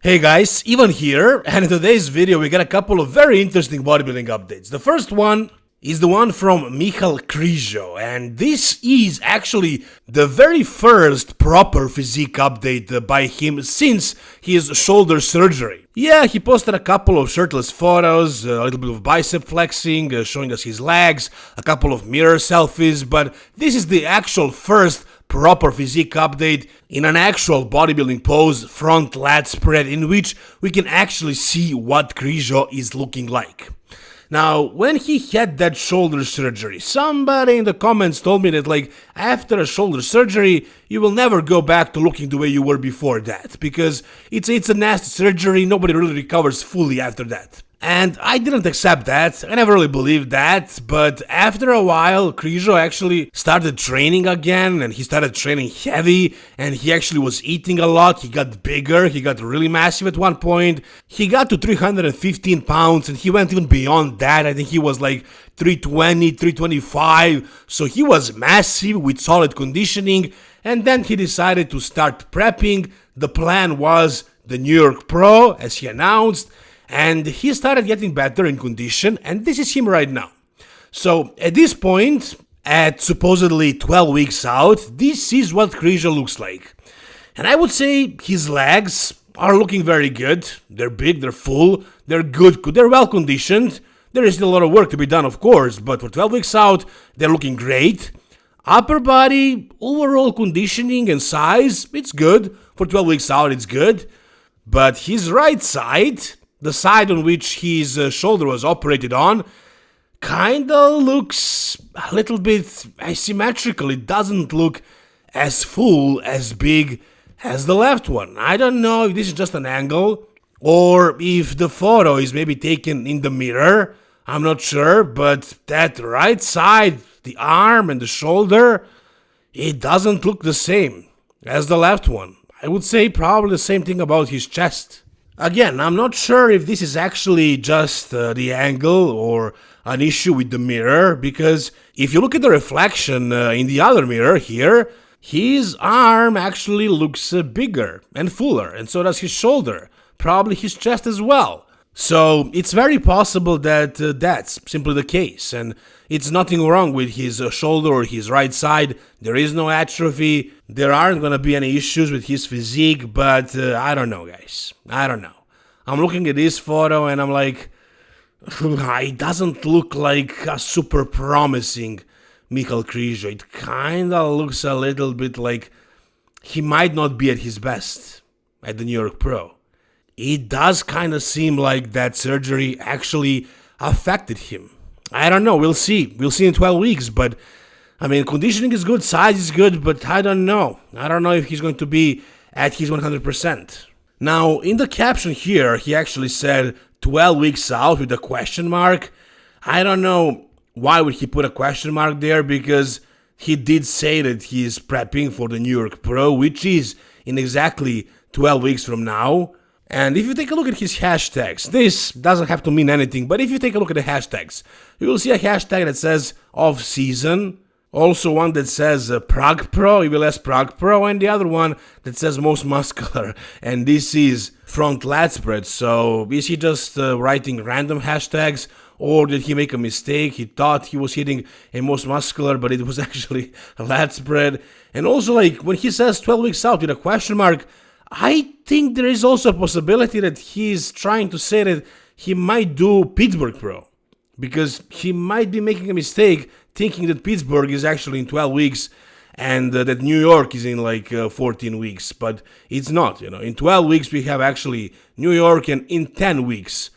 Hey guys, Ivan here, and in today's video we got a couple of very interesting bodybuilding updates. The first one is the one from Krizo, and this is actually the very first proper physique update by him since his shoulder surgery. Yeah, he posted a couple of shirtless photos, a little bit of bicep flexing, showing us his legs, a couple of mirror selfies, but this is the actual first proper physique update in an actual bodybuilding pose, front lat spread, in which we can actually see what Krizo is looking like. Now, when he had that shoulder surgery, somebody in the comments told me that after a shoulder surgery, you will never go back to looking the way you were before that, because it's a nasty surgery, nobody really recovers fully after that. And I didn't accept that, I never really believed that, but after a while, Krizo actually started training again, and he started training heavy, and he actually was eating a lot, he got bigger, he got really massive at one point, he got to 315 pounds, and he went even beyond that. I think he was like 320, 325, so he was massive with solid conditioning, and then he decided to start prepping. The plan was the New York Pro, as he announced, and he started getting better in condition, and this is him right now. So at this point, at supposedly 12 weeks out, this is what Krizo looks like. And I would say his legs are looking very good. They're big, they're full, they're good, they're well conditioned. There is still a lot of work to be done, of course, but for 12 weeks out, they're looking great. Upper body, overall conditioning and size, it's good. For 12 weeks out, it's good. But his right side, the side on which his shoulder was operated on, kinda looks a little bit asymmetrical. It doesn't look as full, as big as the left one. I don't know if this is just an angle or if the photo is maybe taken in the mirror. I'm not sure, but that right side, the arm and the shoulder, it doesn't look the same as the left one. I would say probably the same thing about his chest. Again, I'm not sure if this is actually just the angle or an issue with the mirror, because if you look at the reflection in the other mirror here, his arm actually looks bigger and fuller, and so does his shoulder, probably his chest as well. So it's very possible that that's simply the case, and it's nothing wrong with his shoulder or his right side. There is no atrophy, there aren't gonna be any issues with his physique, but I don't know, guys. I don't know. I'm looking at this photo and I'm like, it doesn't look like a super promising Krizo. It kinda looks a little bit like he might not be at his best at the New York Pro. It does kinda seem like that surgery actually affected him. I don't know, we'll see. We'll see in 12 weeks, but I mean, conditioning is good, size is good, but I don't know. I don't know if he's going to be at his 100%. Now, in the caption here, he actually said 12 weeks out with a question mark. I don't know why would he put a question mark there, because he did say that he is prepping for the New York Pro, which is in exactly 12 weeks from now. And if you take a look at his hashtags, this doesn't have to mean anything, but if you take a look at the hashtags, you will see a hashtag that says off-season, also one that says Prague Pro, EVLS Prague Pro, and the other one that says most muscular, and this is front lat spread. So is he just writing random hashtags, or did he make a mistake? He thought he was hitting a most muscular, but it was actually a lat spread. And also, when he says 12 weeks out with a question mark, I think there is also a possibility that he's trying to say that he might do Pittsburgh Pro, because he might be making a mistake thinking that Pittsburgh is actually in 12 weeks and that New York is in 14 weeks, but it's not. In 12 weeks we have actually New York, and in 10 weeks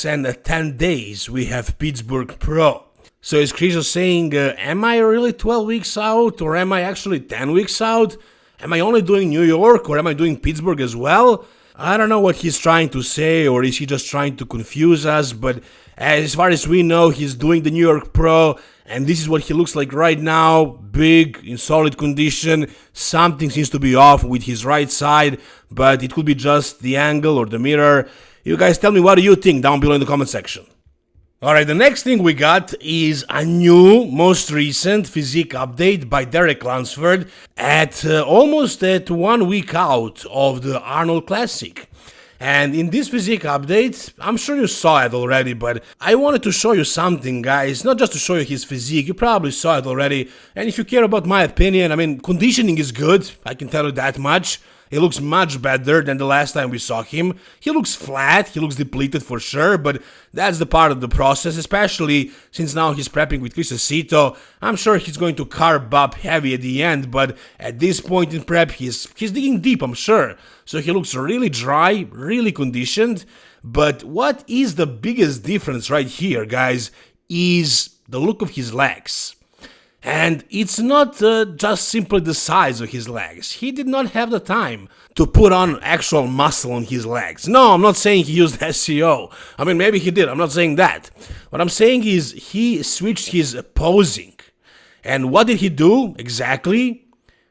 and 10 days we have Pittsburgh Pro. So is Krizo saying, am I really 12 weeks out, or am I actually 10 weeks out? Am I only doing New York, or am I doing Pittsburgh as well? I don't know what he's trying to say, or is he just trying to confuse us, but as far as we know, he's doing the New York Pro, and this is what he looks like right now, big, in solid condition. Something seems to be off with his right side, but it could be just the angle or the mirror. You guys tell me, what do you think down below in the comment section. Alright, the next thing we got is a new, most recent physique update by Derek Lunsford at almost 1 week out of the Arnold Classic. And in this physique update, I'm sure you saw it already, but I wanted to show you something, guys, not just to show you his physique, you probably saw it already, and if you care about my opinion, I mean, conditioning is good, I can tell you that much. He looks much better than the last time we saw him. He looks flat, he looks depleted for sure, but that's the part of the process, especially since now he's prepping with Krizo. I'm sure he's going to carb up heavy at the end, but at this point in prep, he's digging deep, I'm sure. So he looks really dry, really conditioned. But what is the biggest difference right here, guys, is the look of his legs. And it's not just simply the size of his legs. He did not have the time to put on actual muscle on his legs. No, I'm not saying he used SEO. I mean, maybe he did. I'm not saying that. What I'm saying is he switched his posing. And what did he do exactly?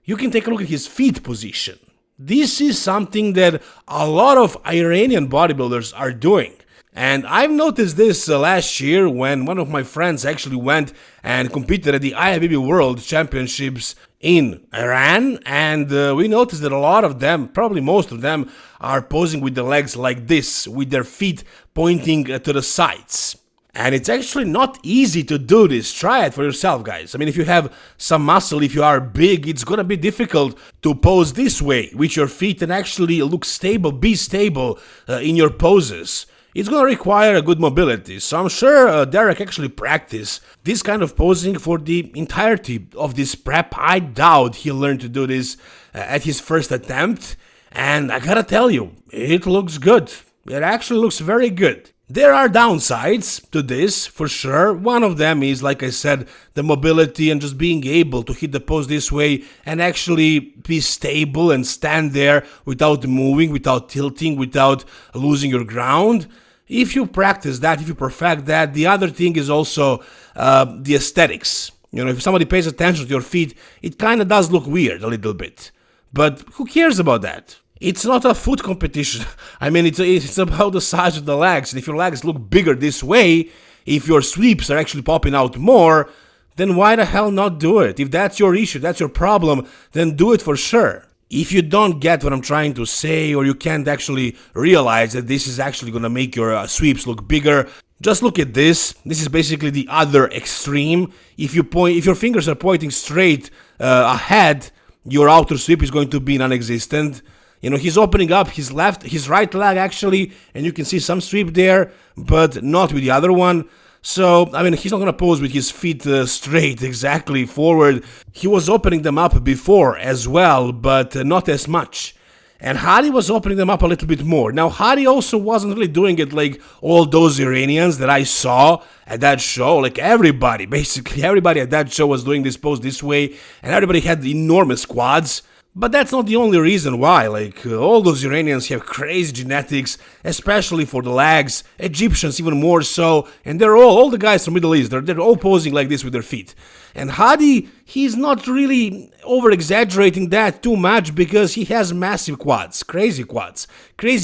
You can take a look at his feet position. This is something that a lot of Iranian bodybuilders are doing. And I've noticed this last year when one of my friends actually went and competed at the IFBB World Championships in Iran, and we noticed that a lot of them, probably most of them, are posing with the legs like this, with their feet pointing to the sides. And it's actually not easy to do this. Try it for yourself, guys. I mean, if you have some muscle, if you are big, it's gonna be difficult to pose this way with your feet and actually look stable, be stable in your poses. It's going to require a good mobility, so I'm sure Derek actually practiced this kind of posing for the entirety of this prep. I doubt he learned to do this at his first attempt, and I gotta tell you, it looks good. It actually looks very good. There are downsides to this, for sure. One of them is, like I said, the mobility and just being able to hit the pose this way and actually be stable and stand there without moving, without tilting, without losing your ground. If you practice that, if you perfect that, the other thing is also the aesthetics. You know, if somebody pays attention to your feet, it kind of does look weird a little bit. But who cares about that? It's not a foot competition. I mean, it's about the size of the legs. And if your legs look bigger this way, if your sweeps are actually popping out more, then why the hell not do it? If that's your issue, that's your problem, then do it for sure. If you don't get what I'm trying to say, or you can't actually realize that this is actually going to make your sweeps look bigger, just look at this. This is basically the other extreme. If your fingers are pointing straight ahead, your outer sweep is going to be non-existent. You know, he's opening up his right leg actually, and you can see some sweep there, but not with the other one. So, I mean, he's not going to pose with his feet straight, exactly forward. He was opening them up before as well, but not as much. And Hadi was opening them up a little bit more. Now, Hadi also wasn't really doing it like all those Iranians that I saw at that show. Like everybody, basically everybody at that show was doing this pose this way, and everybody had enormous quads. But that's not the only reason why. Like, all those Iranians have crazy genetics, especially for the legs, Egyptians even more so, and they're all the guys from Middle East, they're all posing like this with their feet. And Hadi, he's not really over-exaggerating that too much because he has massive quads, crazy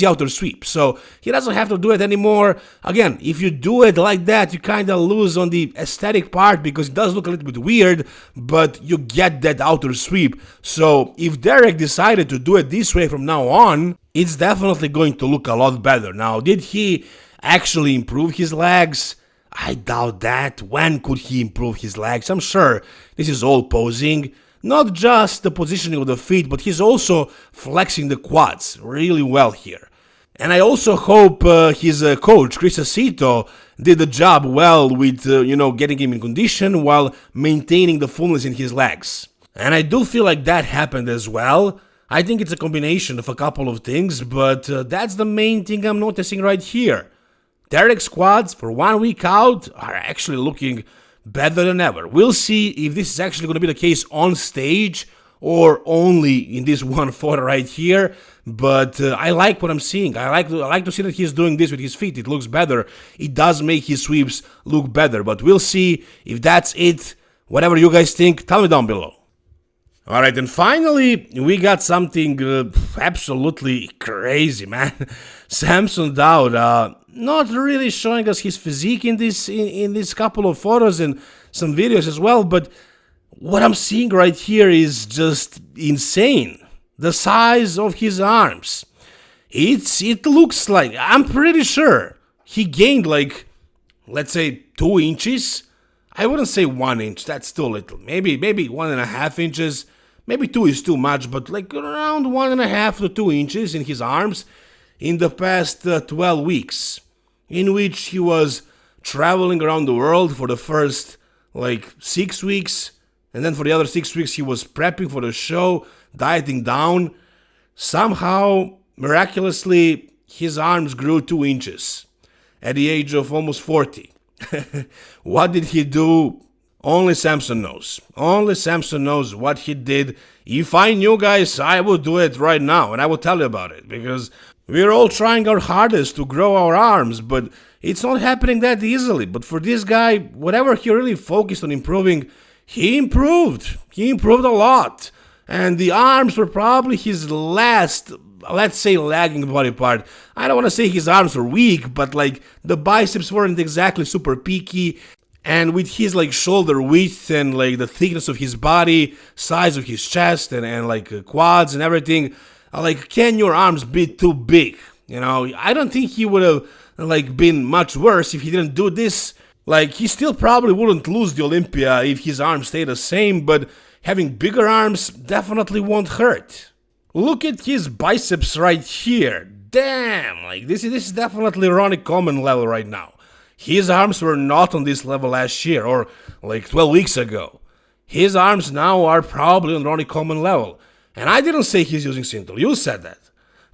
outer sweep, so he doesn't have to do it anymore. Again, if you do it like that, you kinda lose on the aesthetic part because it does look a little bit weird, but you get that outer sweep. So if Derek decided to do it this way from now on, it's definitely going to look a lot better. Now, did he actually improve his legs? I doubt that. When could he improve his legs? I'm sure this is all posing. Not just the positioning of the feet, but he's also flexing the quads really well here. And I also hope his coach, Krizo, did the job well with, getting him in condition while maintaining the fullness in his legs. And I do feel like that happened as well. I think it's a combination of a couple of things, but that's the main thing I'm noticing right here. Derek's quads for 1 week out are actually looking better than ever. We'll see if this is actually going to be the case on stage or only in this one photo right here. But I like what I'm seeing. I like to see that he's doing this with his feet. It looks better. It does make his sweeps look better. But we'll see if that's it. Whatever you guys think, tell me down below. Alright, and finally, we got something absolutely crazy, man. Samson Dowd, not really showing us his physique in this couple of photos and some videos as well, but what I'm seeing right here is just insane. The size of his arms. it looks like, I'm pretty sure he gained like, let's say 2 inches. I wouldn't say 1 inch, that's too little. Maybe 1.5 inches. Maybe 2 is too much, but like around 1.5 to 2 inches in his arms in the past 12 weeks, in which he was traveling around the world for the first like 6 weeks, and then for the other 6 weeks he was prepping for the show, dieting down. Somehow, miraculously, his arms grew 2 inches at the age of almost 40. What did he do? Only Samson knows. Only Samson knows what he did. If I knew, guys, I would do it right now, and I will tell you about it, because we're all trying our hardest to grow our arms, but it's not happening that easily. But for this guy, whatever he really focused on improving, he improved. He improved a lot. And the arms were probably his last, let's say, lagging body part. I don't want to say his arms were weak, but like the biceps weren't exactly super peaky. And with his like shoulder width and like the thickness of his body, size of his chest and like quads and everything, like, can your arms be too big? You know, I don't think he would have like been much worse if he didn't do this. Like, he still probably wouldn't lose the Olympia if his arms stayed the same, but having bigger arms definitely won't hurt. Look at his biceps right here. Damn, like this is definitely Ronnie Coleman level right now. His arms were not on this level last year or like 12 weeks ago. His arms now are probably on Ronnie Coleman level. And I didn't say he's using Synthol. You said that.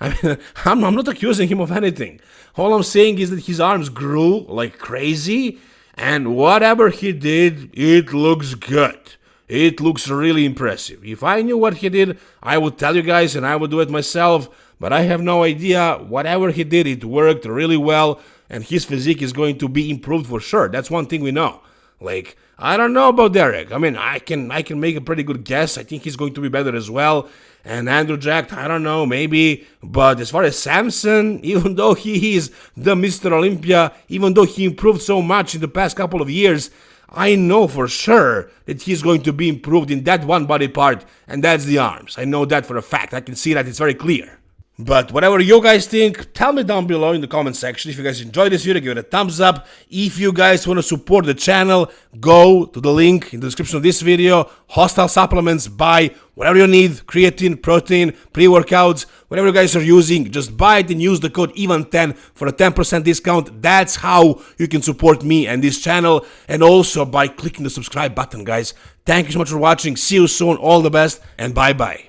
I mean, I'm not accusing him of anything. All I'm saying is that his arms grew like crazy, and whatever he did, it looks good. It looks really impressive. If I knew what he did, I would tell you guys and I would do it myself, but I have no idea. Whatever he did, it worked really well, and his physique is going to be improved for sure. That's one thing we know. Like, I don't know about Derek. I mean, I can make a pretty good guess. I think he's going to be better as well. And Andrew Jack, I don't know, maybe. But as far as Samson, even though he is the Mr. Olympia, even though he improved so much in the past couple of years, I know for sure that he's going to be improved in that one body part, and that's the arms. I know that for a fact. I can see that. It's very clear. But whatever you guys think, tell me down below in the comment section. If you guys enjoyed this video, give it a thumbs up. If you guys want to support the channel, go to the link in the description of this video. Hostile supplements, buy whatever you need. Creatine, protein, pre-workouts, whatever you guys are using. Just buy it and use the code EVEN10 for a 10% discount. That's how you can support me and this channel. And also by clicking the subscribe button, guys. Thank you so much for watching. See you soon. All the best and bye-bye.